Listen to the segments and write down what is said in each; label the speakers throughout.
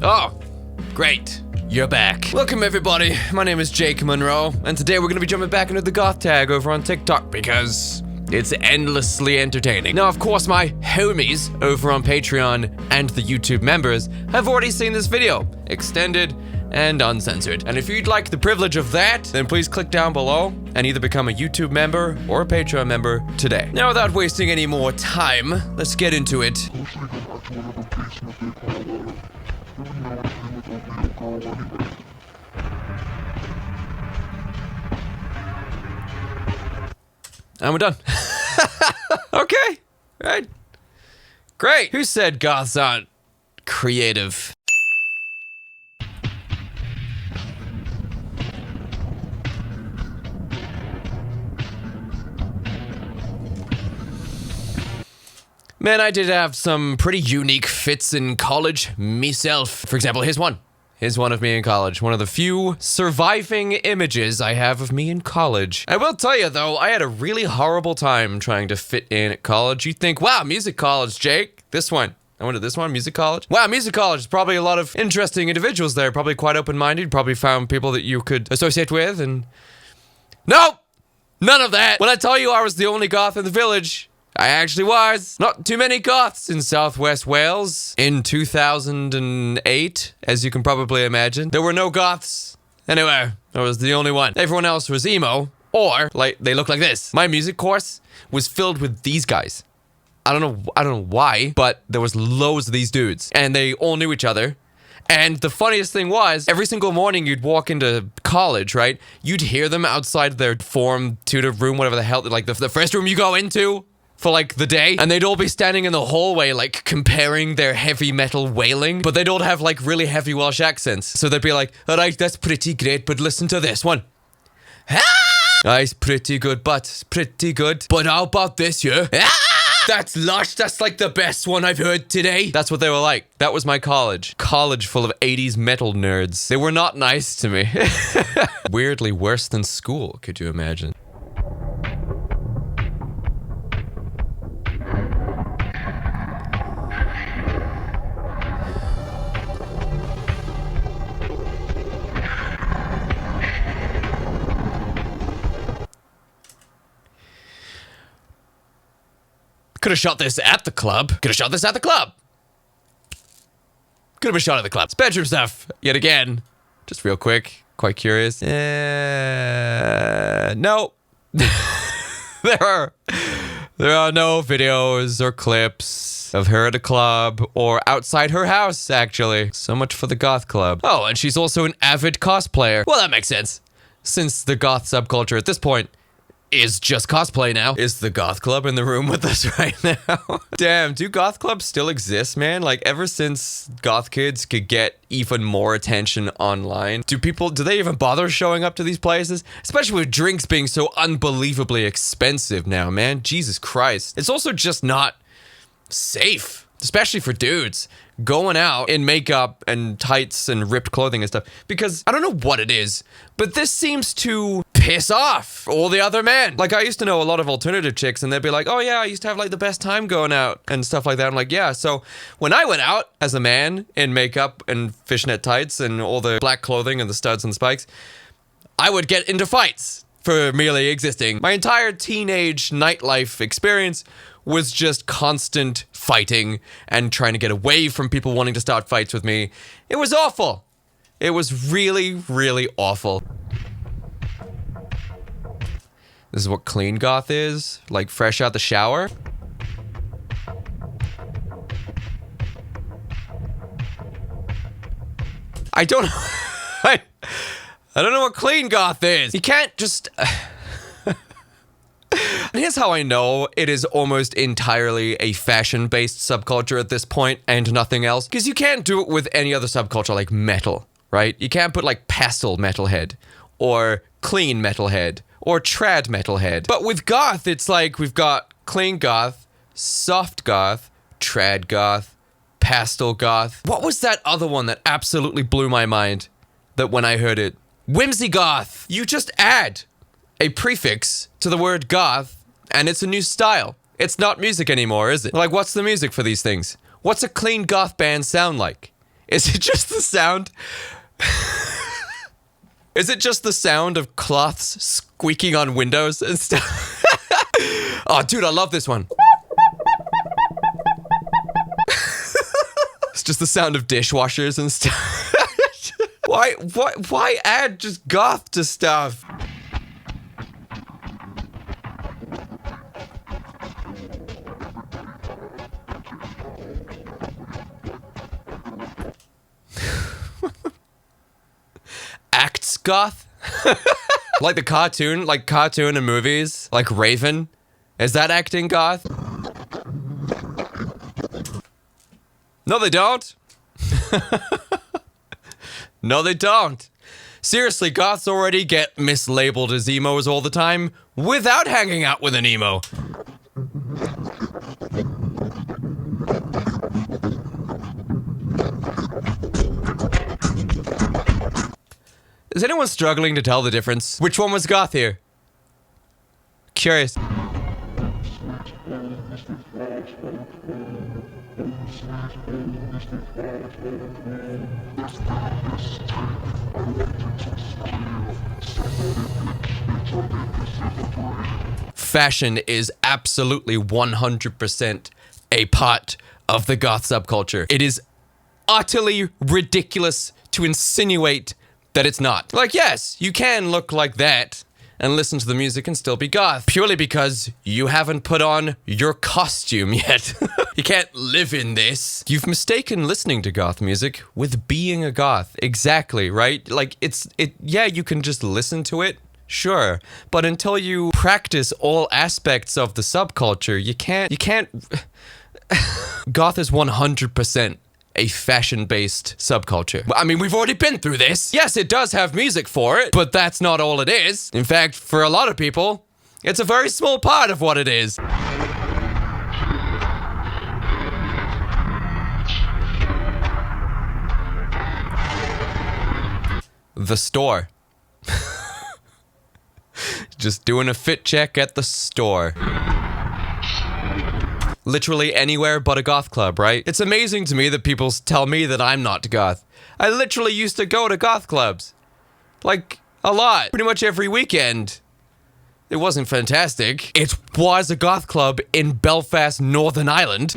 Speaker 1: Oh, great. You're back. Welcome everybody, my name is Jake Monroe, and today we're gonna be jumping back into the Goth tag over on TikTok because it's endlessly entertaining. Now, of course, my homies over on Patreon and the YouTube members have already seen this video, extended and uncensored. And if you'd like the privilege of that, then please click down below and either become a YouTube member or a Patreon member today. Now, without wasting any more time, let's get into it. And we're done. Okay. Right. Great. Who said goths aren't creative? Man, I did have some pretty unique fits in college myself. For example, here's one. Here's one of me in college. One of the few surviving images I have of me in college. I will tell you though, I had a really horrible time trying to fit in at college. You'd think, wow, music college, Jake. This one. I went to this one, music college. Wow, music college is probably a lot of interesting individuals there. Probably quite open-minded. Probably found people that you could associate with and... Nope! None of that. When I tell you I was the only goth in the village, I actually was. Not too many goths in Southwest Wales in 2008, as you can probably imagine. There were no goths anywhere. I was the only one. Everyone else was emo, or like they look like this. My music course was filled with these guys. I don't know why, but there was loads of these dudes, and they all knew each other. And the funniest thing was, every single morning you'd walk into college, right? You'd hear them outside their form tutor room, whatever the hell, like the first room you go into for like the day, and they'd all be standing in the hallway like comparing their heavy metal wailing, but they'd all have like really heavy Welsh accents. So they'd be like, all right, that's pretty great, but listen to this one. It's pretty good, but it's pretty good. But how about this, yeah? That's lush. That's like the best one I've heard today. That's what they were like. That was my college. College full of 80s metal nerds. They were not nice to me. Weirdly worse than school, could you imagine? Could have shot this at the club. Could have shot this at the club. Could have been shot at the club. It's bedroom stuff, yet again. Just real quick, quite curious. No. There are no videos or clips of her at a club or outside her house, actually. So much for the goth club. Oh, and she's also an avid cosplayer. Well, that makes sense, since the goth subculture at this point is just cosplay now. Is the goth club in the room with us right now? Damn, do goth clubs still exist, man? Like, ever since goth kids could get even more attention online, do they even bother showing up to these places? Especially with drinks being so unbelievably expensive now, man. Jesus Christ. It's also just not safe, especially for dudes going out in makeup and tights and ripped clothing and stuff, because I don't know what it is, but this seems to piss off all the other men. Like, I used to know a lot of alternative chicks, and they'd be like, oh yeah, I used to have like the best time going out and stuff like that. I'm like, yeah, so when I went out as a man in makeup and fishnet tights and all the black clothing and the studs and the spikes, I would get into fights for merely existing. My entire teenage nightlife experience was just constant fighting and trying to get away from people wanting to start fights with me. It was awful. It was really, really awful. This is what clean goth is? Like fresh out the shower? I don't know. I don't know what clean goth is. You can't just... And here's how I know it is almost entirely a fashion-based subculture at this point and nothing else. Because you can't do it with any other subculture like metal, right? You can't put like pastel metalhead or clean metalhead or trad metalhead. But with goth, it's like we've got clean goth, soft goth, trad goth, pastel goth. What was that other one that absolutely blew my mind that when I heard it? Whimsy goth. You just add a prefix to the word goth, and it's a new style. It's not music anymore, is it? Like, what's the music for these things? What's a clean goth band sound like? Is it just the sound? Is it just the sound of cloths squeaking on windows and stuff? Oh, dude, I love this one. It's just the sound of dishwashers and stuff. Why add just goth to stuff? Acts goth? Like the cartoon, like cartoon and movies, like Raven. Is that acting goth? No, they don't. No, they don't. Seriously, goths already get mislabeled as emos all the time without hanging out with an emo. Is anyone struggling to tell the difference? Which one was goth here? Curious. Fashion is absolutely 100% a part of the goth subculture. It is utterly ridiculous to insinuate that it's not. Like, yes, you can look like that and listen to the music and still be goth, purely because you haven't put on your costume yet. You can't live in this. You've mistaken listening to goth music with being a goth. Exactly, right? Like, yeah, you can just listen to it, sure, but until you practice all aspects of the subculture, you can't goth is 100% a fashion-based subculture. I mean, we've already been through this. Yes, it does have music for it, but that's not all it is. In fact, for a lot of people, it's a very small part of what it is. The store. Just doing a fit check at the store. Literally anywhere but a goth club, right? It's amazing to me that people tell me that I'm not goth. I literally used to go to goth clubs. Like, a lot. Pretty much every weekend. It wasn't fantastic. It was a goth club in Belfast, Northern Ireland.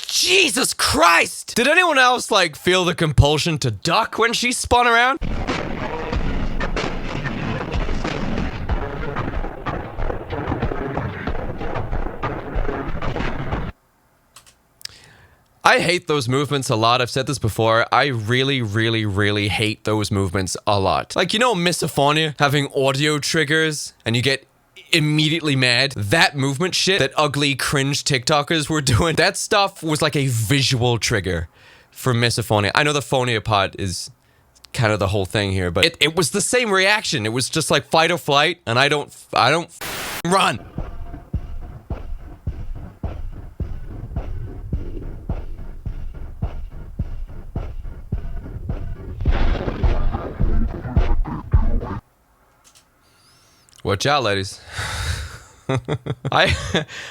Speaker 1: Jesus Christ! Did anyone else, like, feel the compulsion to duck when she spun around? I hate those movements a lot. I've said this before. I really, really, really hate those movements a lot. Like, you know, misophonia, having audio triggers, and you get immediately mad. That movement shit that ugly cringe TikTokers were doing, that stuff was like a visual trigger for misophonia. I know the phonia part is kind of the whole thing here, but it was the same reaction. It was just like fight or flight, and I don't run. Watch out, ladies. I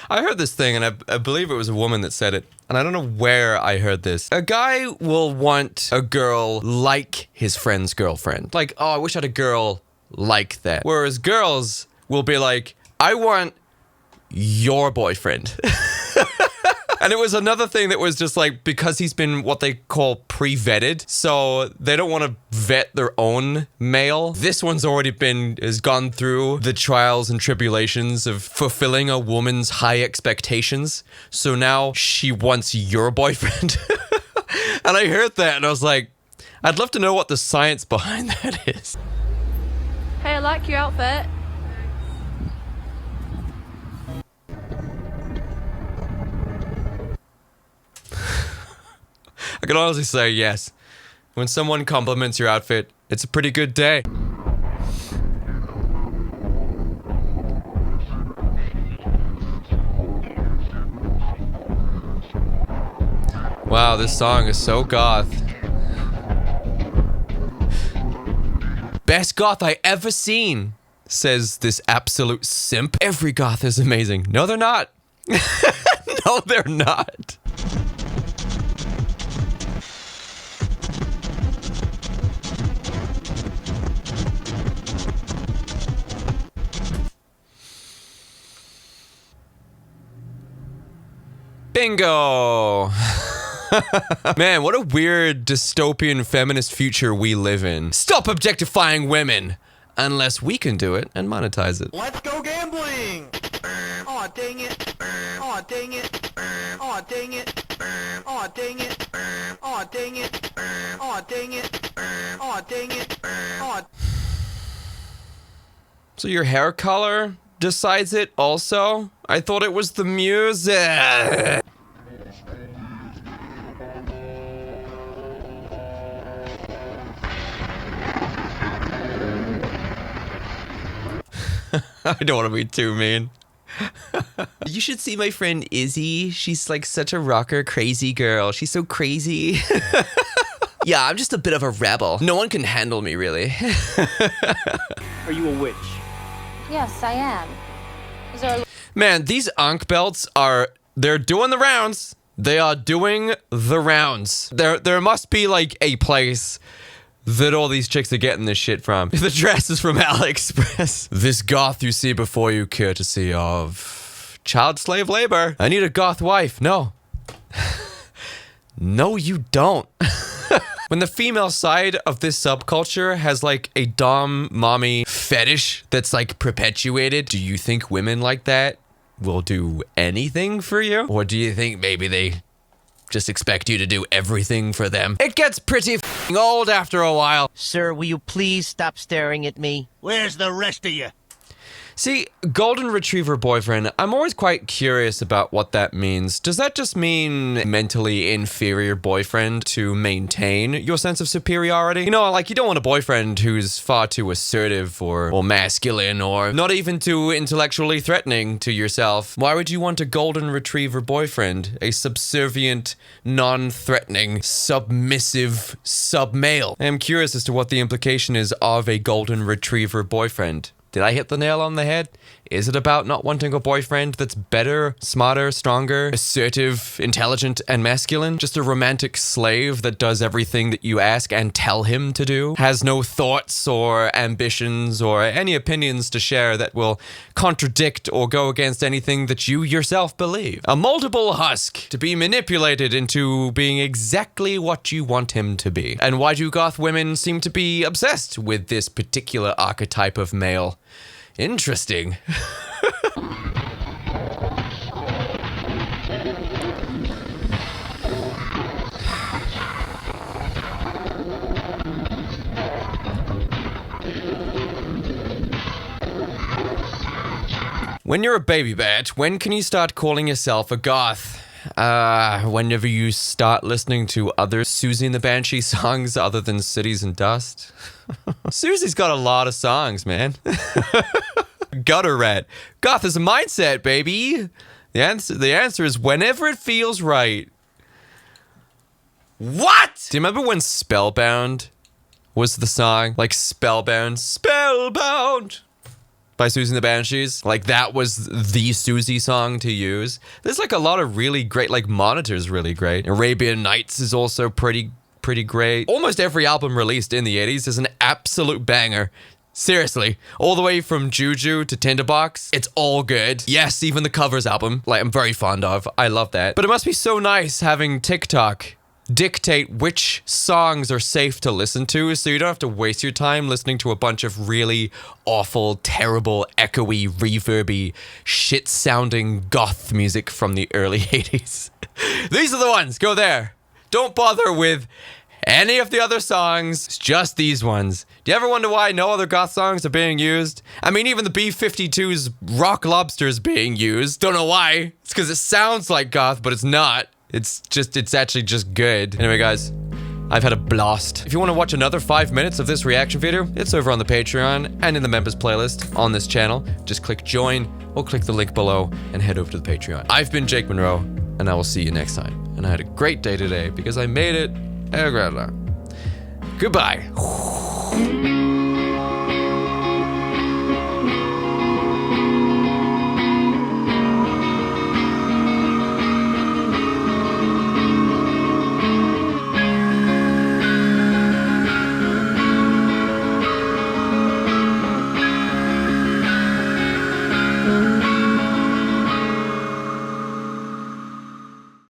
Speaker 1: heard this thing, and I believe it was a woman that said it, and I don't know where I heard this. A guy will want a girl like his friend's girlfriend. Like, oh, I wish I had a girl like that. Whereas girls will be like, I want your boyfriend. And it was another thing that was just like, because he's been what they call pre-vetted, so they don't want to vet their own male. This one's already has gone through the trials and tribulations of fulfilling a woman's high expectations. So now she wants your boyfriend. And I heard that and I was like, I'd love to know what the science behind that is.
Speaker 2: Hey, I like your outfit.
Speaker 1: I can honestly say yes. When someone compliments your outfit, it's a pretty good day. Wow, this song is so goth. Best goth I ever seen. says this absolute simp. Every goth is amazing. No, they're not. No, they're not. Bingo! Man, what a weird dystopian feminist future we live in. Stop objectifying women! Unless we can do it and monetize it.
Speaker 3: Let's go gambling! Aw, dang it. Aw, dang it. Aw, dang it. Aw, dang it. Aw, dang it. Aw, dang it. Aw, dang it. Aw.
Speaker 1: So your hair color decides it also? I thought it was the music. I don't want to be too mean. You should see my friend Izzy. She's like such a rocker, crazy girl. She's so crazy. Yeah, I'm just a bit of a rebel. No one can handle me, really.
Speaker 4: Are you a witch?
Speaker 5: Yes, I am. Is there a
Speaker 1: Man, these Ankh belts they're doing the rounds. They are doing the rounds. There must be like a place that all these chicks are getting this shit from. The dress is from AliExpress. This goth you see before you, courtesy of child slave labor. I need a goth wife. No. No, you don't. When the female side of this subculture has like a dom mommy fetish that's like perpetuated, do you think women like that will do anything for you? Or do you think maybe they just expect you to do everything for them? It gets pretty f***ing old after a while.
Speaker 6: Sir, will you please stop staring at me?
Speaker 3: Where's the rest of you?
Speaker 1: See, golden retriever boyfriend, I'm always quite curious about what that means. Does that just mean mentally inferior boyfriend to maintain your sense of superiority? You know, like you don't want a boyfriend who's far too assertive or masculine or not even too intellectually threatening to yourself. Why would you want a golden retriever boyfriend? A subservient, non-threatening, submissive sub-male. I am curious as to what the implication is of a golden retriever boyfriend. Did I hit the nail on the head? Is it about not wanting a boyfriend that's better, smarter, stronger, assertive, intelligent, and masculine? Just a romantic slave that does everything that you ask and tell him to do? Has no thoughts or ambitions or any opinions to share that will contradict or go against anything that you yourself believe? A moldable husk to be manipulated into being exactly what you want him to be. And why do goth women seem to be obsessed with this particular archetype of male? Interesting. When you're a baby bat, when can you start calling yourself a goth? Whenever you start listening to other Susie and the Banshee songs other than Cities and Dust. Susie's got a lot of songs, man. Gutter rat. Goth is a mindset, baby. The answer is whenever it feels right. What? Do you remember when Spellbound was the song? Like Spellbound. Spellbound! By Susie and the Banshees. Like that was the Susie song to use. There's like a lot of really great, like Monitor's really great. Arabian Nights is also pretty great. Almost every album released in the 80s is an absolute banger. Seriously, all the way from Juju to Tinderbox, it's all good. Yes, even the covers album, like I'm very fond of. I love that. But it must be so nice having TikTok dictate which songs are safe to listen to, so you don't have to waste your time listening to a bunch of really awful, terrible, echoey, reverby, shit-sounding goth music from the early 80s. These are the ones. Go there. Don't bother with any of the other songs. It's just these ones. Do you ever wonder why no other goth songs are being used? I mean, even the B-52's Rock Lobster is being used. Don't know why. It's because it sounds like goth, but it's not. It's actually just good. Anyway, guys, I've had a blast. If you want to watch another 5 minutes of this reaction video, it's over on the Patreon and in the members playlist on this channel. Just click join or click the link below and head over to the Patreon. I've been Jake Monroe, and I will see you next time. And I had a great day today because I made it. Goodbye.